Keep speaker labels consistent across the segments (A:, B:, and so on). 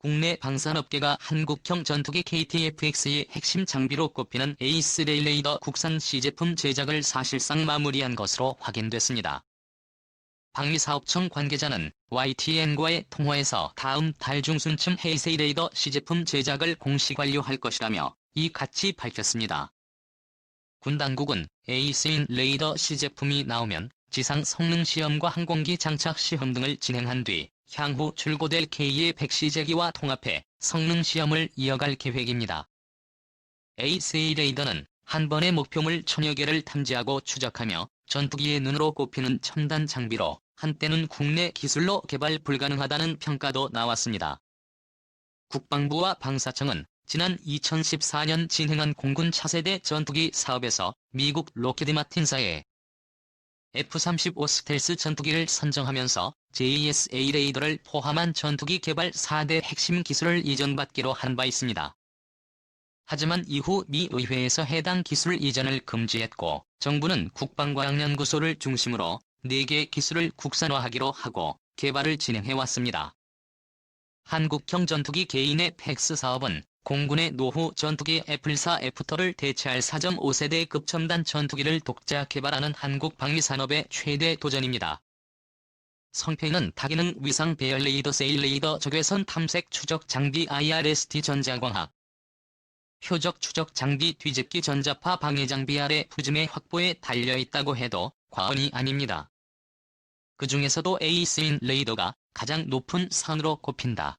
A: 국내 방산업계가 한국형 전투기 KT-FX의 핵심 장비로 꼽히는 에이스 레이더 국산 시제품 제작을 사실상 마무리한 것으로 확인됐습니다. 방위사업청 관계자는 YTN과의 통화에서 다음 달 중순쯤 에이스 레이더 시제품 제작을 공식 완료할 것이라며 이같이 밝혔습니다. 군 당국은 에이스 레이더 시제품이 나오면 지상 성능 시험과 항공기 장착 시험 등을 진행한 뒤 향후 출고될 K의 100시제기와 통합해 성능 시험을 이어갈 계획입니다. 에이스 레이더는 한 번에 목표물 1000여 개를 탐지하고 추적하며 전투기의 눈으로 꼽히는 첨단 장비로 한때는 국내 기술로 개발 불가능하다는 평가도 나왔습니다. 국방부와 방사청은 지난 2014년 진행한 공군 차세대 전투기 사업에서 미국 록히드 마틴사의 F-35 스텔스 전투기를 선정하면서 JSA 레이더를 포함한 전투기 개발 4대 핵심 기술을 이전받기로 한 바 있습니다. 하지만 이후 미 의회에서 해당 기술 이전을 금지했고 정부는 국방과학연구소를 중심으로 4개 기술을 국산화하기로 하고 개발을 진행해왔습니다. 한국형 전투기 개인의 팩스 사업은 공군의 노후 전투기 F-4 F터를 대체할 4.5세대급 첨단 전투기를 독자 개발하는 한국 방위산업의 최대 도전입니다. 성패는 다기능 위상 배열 레이더 세일 레이더 적외선 탐색 추적 장비 IRST 전자광학 표적 추적 장비 뒤집기 전자파 방해 장비 아래 푸짐의 확보에 달려있다고 해도 과언이 아닙니다. 그 중에서도 에이스 레이더가 가장 높은 상으로 꼽힌다.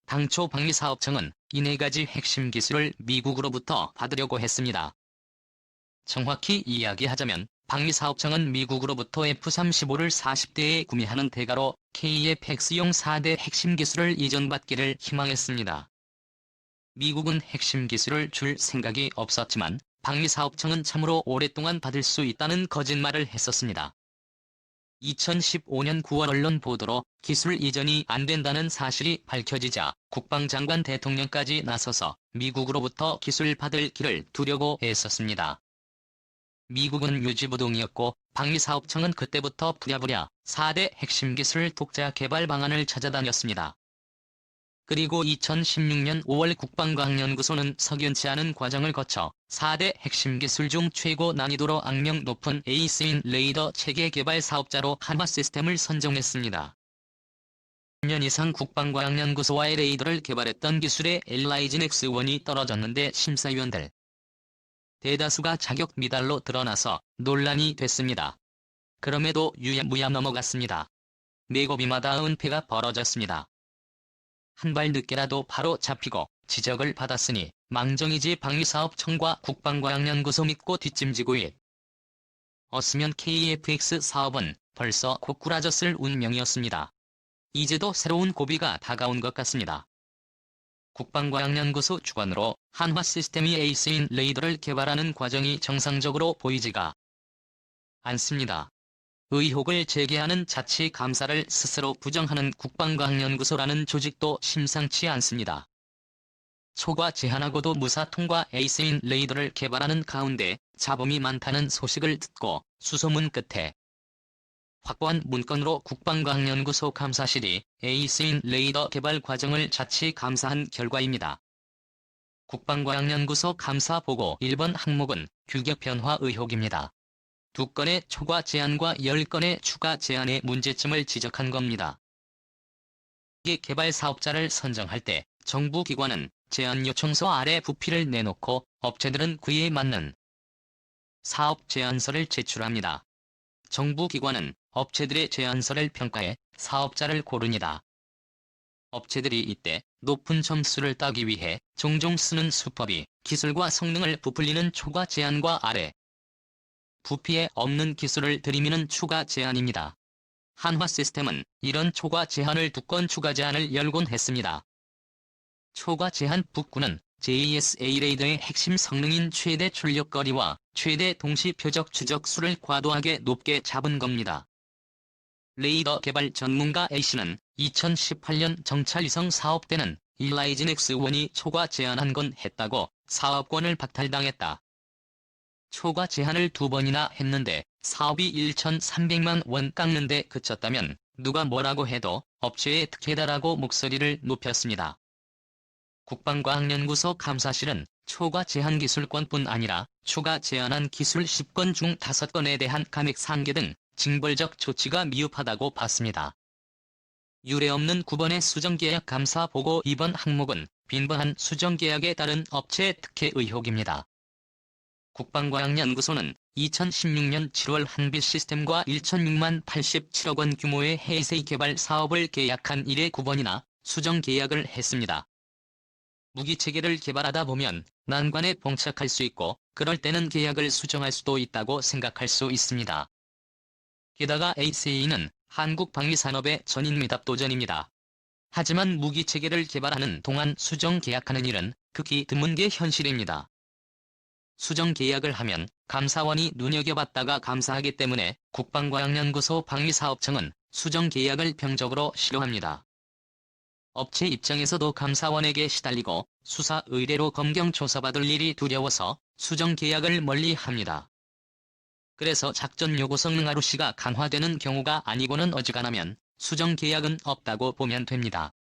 A: 당초 방위사업청은 이 4가지 핵심 기술을 미국으로부터 받으려고 했습니다. 정확히 이야기하자면 방위사업청은 미국으로부터 F-35를 40대에 구매하는 대가로 KF-X용 4대 핵심 기술을 이전받기를 희망했습니다. 미국은 핵심 기술을 줄 생각이 없었지만 방위사업청은 참으로 오랫동안 받을 수 있다는 거짓말을 했었습니다. 2015년 9월 언론 보도로 기술 이전이 안 된다는 사실이 밝혀지자 국방장관 대통령까지 나서서 미국으로부터 기술 받을 길을 두려고 했었습니다. 미국은 유지부동이었고 방위사업청은 그때부터 부랴부랴 4대 핵심 기술 독자 개발 방안을 찾아다녔습니다. 그리고 2016년 5월 국방과학연구소는 석연치 않은 과정을 거쳐 4대 핵심 기술 중 최고 난이도로 악명 높은 에이스 레이더 체계 개발 사업자로 한화 시스템을 선정했습니다. 10년 이상 국방과학연구소와의 레이더를 개발했던 기술의 엘라이진 X1이 떨어졌는데 심사위원들 대다수가 자격 미달로 드러나서 논란이 됐습니다. 그럼에도 유야무야 넘어갔습니다. 매고비마다 은폐가 벌어졌습니다. 한 발 늦게라도 바로 잡히고 지적을 받았으니 망정이지 방위사업청과 국방과학연구소 믿고 뒷짐지고 있었으면 KF-X 사업은 벌써 고꾸라졌을 운명이었습니다. 이제도 새로운 고비가 다가온 것 같습니다. 국방과학연구소 주관으로 한화 시스템이 에이스 레이더를 개발하는 과정이 정상적으로 보이지가 않습니다. 의혹을 제기하는 자치감사를 스스로 부정하는 국방과학연구소라는 조직도 심상치 않습니다. 초과 제한하고도 무사 통과 에이스 레이더를 개발하는 가운데 잡음이 많다는 소식을 듣고 수소문 끝에 확보한 문건으로 국방과학연구소 감사실이 에이스 레이더 개발 과정을 자치감사한 결과입니다. 국방과학연구소 감사보고 1번 항목은 규격 변화 의혹입니다. 2건의 초과 제한과 10건의 추가 제한의 문제점을 지적한 겁니다. 이 개발 사업자를 선정할 때 정부 기관은 제안 요청서 아래 부피를 내놓고 업체들은 그에 맞는 사업 제안서를 제출합니다. 정부 기관은 업체들의 제안서를 평가해 사업자를 고릅니다. 업체들이 이때 높은 점수를 따기 위해 종종 쓰는 수법이 기술과 성능을 부풀리는 초과 제한과 아래 부피에 없는 기술을 들이미는 추가 제한입니다. 한화 시스템은 이런 초과 제한을 2건 추가 제한을 열곤 했습니다. 초과 제한 북구는 JSA 레이더의 핵심 성능인 최대 출력거리와 최대 동시 표적 추적수를 과도하게 높게 잡은 겁니다. 레이더 개발 전문가 A씨는 2018년 정찰위성 사업 때는 일라이진 X1이 초과 제한한 건 했다고 사업권을 박탈당했다. 초과 제한을 2번이나 했는데 사업이 1,300만 원 깎는데 그쳤다면 누가 뭐라고 해도 업체의 특혜다라고 목소리를 높였습니다. 국방과학연구소 감사실은 초과 제한 기술권뿐 아니라 추가 제한한 기술 10건 중 5건에 대한 감액 상계 등 징벌적 조치가 미흡하다고 봤습니다. 유례없는 9번의 수정계약 감사 보고 이번 항목은 빈번한 수정계약에 따른 업체 특혜 의혹입니다. 국방과학연구소는 2016년 7월 한빛시스템과 1,006만 87억 원 규모의 해이세이 개발 사업을 계약한 이래 9번이나 수정 계약을 했습니다. 무기체계를 개발하다 보면 난관에 봉착할 수 있고 그럴 때는 계약을 수정할 수도 있다고 생각할 수 있습니다. 게다가 HA는 한국 방위산업의 전인미답도전입니다. 하지만 무기체계를 개발하는 동안 수정 계약하는 일은 극히 드문 게 현실입니다. 수정 계약을 하면 감사원이 눈여겨봤다가 감사하기 때문에 국방과학연구소 방위사업청은 수정 계약을 병적으로 싫어합니다. 업체 입장에서도 감사원에게 시달리고 수사 의뢰로 검경 조사받을 일이 두려워서 수정 계약을 멀리합니다. 그래서 작전 요구 성능 ROC가 강화되는 경우가 아니고는 어지간하면 수정 계약은 없다고 보면 됩니다.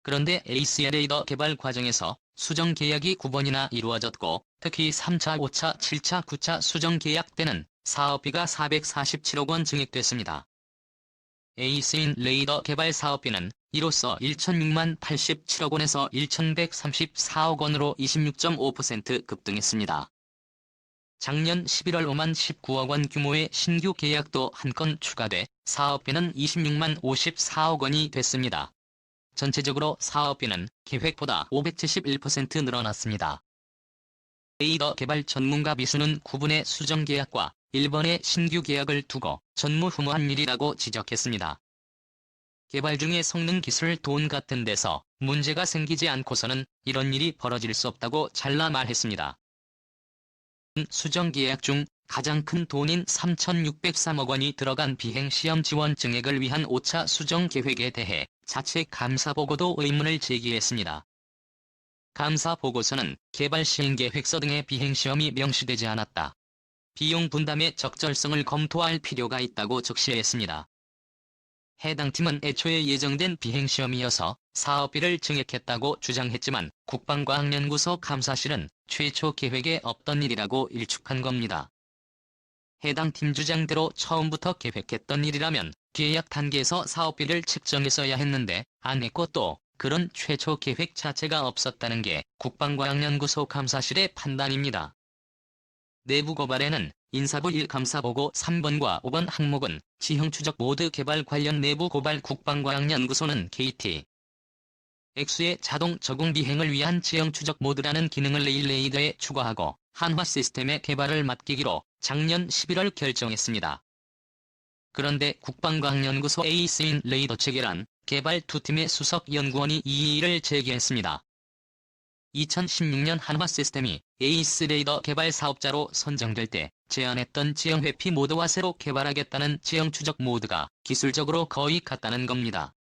A: 그런데 에이스 레이더 개발 과정에서 수정 계약이 9번이나 이루어졌고 특히 3차, 5차, 7차, 9차 수정 계약 때는 사업비가 447억 원 증액됐습니다. 에이스인 레이더 개발 사업비는 이로써 1,006만 87억 원에서 1,134억 원으로 26.5% 급등했습니다. 작년 11월 5만 19억 원 규모의 신규 계약도 한 건 추가돼 사업비는 26만 54억 원이 됐습니다. 전체적으로 사업비는 계획보다 571% 늘어났습니다. 레이더 개발 전문가 비수는 9번의 수정 계약과 1번의 신규 계약을 두고 전무후무한 일이라고 지적했습니다. 개발 중에 성능 기술 돈 같은 데서 문제가 생기지 않고서는 이런 일이 벌어질 수 없다고 잘라 말했습니다. 수정 계약 중 가장 큰 돈인 3,603억 원이 들어간 비행시험 지원 증액을 위한 5차 수정 계획에 대해 자체 감사보고도 의문을 제기했습니다. 감사보고서는 개발 시행계획서 등의 비행시험이 명시되지 않았다. 비용 분담의 적절성을 검토할 필요가 있다고 적시했습니다. 해당 팀은 애초에 예정된 비행시험이어서 사업비를 증액했다고 주장했지만 국방과학연구소 감사실은 최초 계획에 없던 일이라고 일축한 겁니다. 해당 팀 주장대로 처음부터 계획했던 일이라면 계약 단계에서 사업비를 책정했어야 했는데 안 했고 또 그런 최초 계획 자체가 없었다는 게 국방과학연구소 감사실의 판단입니다. 내부 고발에는 인사부 1감사보고 3번과 5번 항목은 지형 추적 모드 개발 관련 내부 고발 국방과학연구소는 KT X의 자동 적응 비행을 위한 지형 추적 모드라는 기능을 레이더에 추가하고 한화 시스템의 개발을 맡기기로 작년 11월 결정했습니다. 그런데 국방과학연구소 에이스인 레이더 체계란 개발 두 팀의 수석 연구원이 이의를 제기했습니다. 2016년 한화 시스템이 에이스 레이더 개발 사업자로 선정될 때 제안했던 지형 회피 모드와 새로 개발하겠다는 지형 추적 모드가 기술적으로 거의 같다는 겁니다.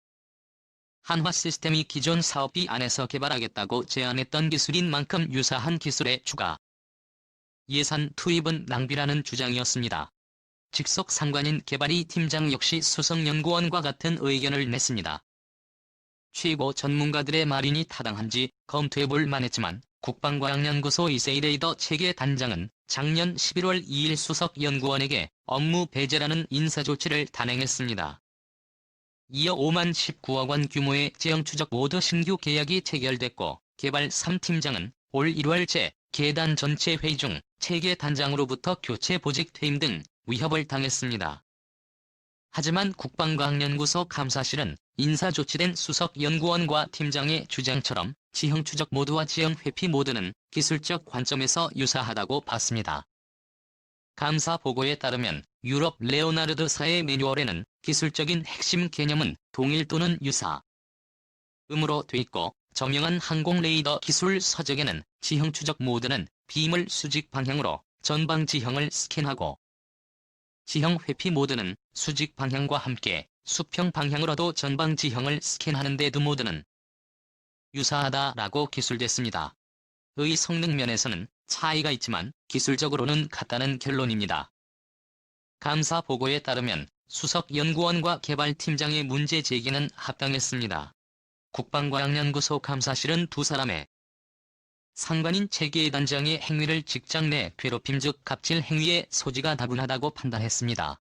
A: 한화 시스템이 기존 사업비 안에서 개발하겠다고 제안했던 기술인 만큼 유사한 기술의 추가 예산 투입은 낭비라는 주장이었습니다. 직속 상관인 개발이 팀장 역시 수석연구원과 같은 의견을 냈습니다. 최고 전문가들의 말이니 타당한지 검토해볼 만했지만 국방과학연구소 이세이레이더 체계 단장은 작년 11월 2일 수석연구원에게 업무 배제라는 인사조치를 단행했습니다. 이어 5만 19억 원 규모의 지형추적 모드 신규 계약이 체결됐고 개발 3팀장은 올 1월째 계단 전체 회의 중 체계 단장으로부터 교체 보직 퇴임 등 위협을 당했습니다. 하지만 국방과학연구소 감사실은 인사조치된 수석연구원과 팀장의 주장처럼 지형 추적 모드와 지형 회피 모드는 기술적 관점에서 유사하다고 봤습니다. 감사 보고에 따르면 유럽 레오나르드사의 매뉴얼에는 기술적인 핵심 개념은 동일 또는 유사 음으로 돼 있고 저명한 항공 레이더 기술 서적에는 지형 추적 모드는 비물 수직 방향으로 전방 지형을 스캔하고 지형 회피 모드는 수직 방향과 함께 수평 방향으로도 전방 지형을 스캔하는 데 두 모드는 유사하다라고 기술됐습니다. 의 성능 면에서는 차이가 있지만 기술적으로는 같다는 결론입니다. 감사 보고에 따르면 수석 연구원과 개발팀장의 문제 제기는 합당했습니다. 국방과학연구소 감사실은 두 사람의 상관인 체계의 단장의 행위를 직장 내 괴롭힘 즉 갑질 행위의 소지가 다분하다고 판단했습니다.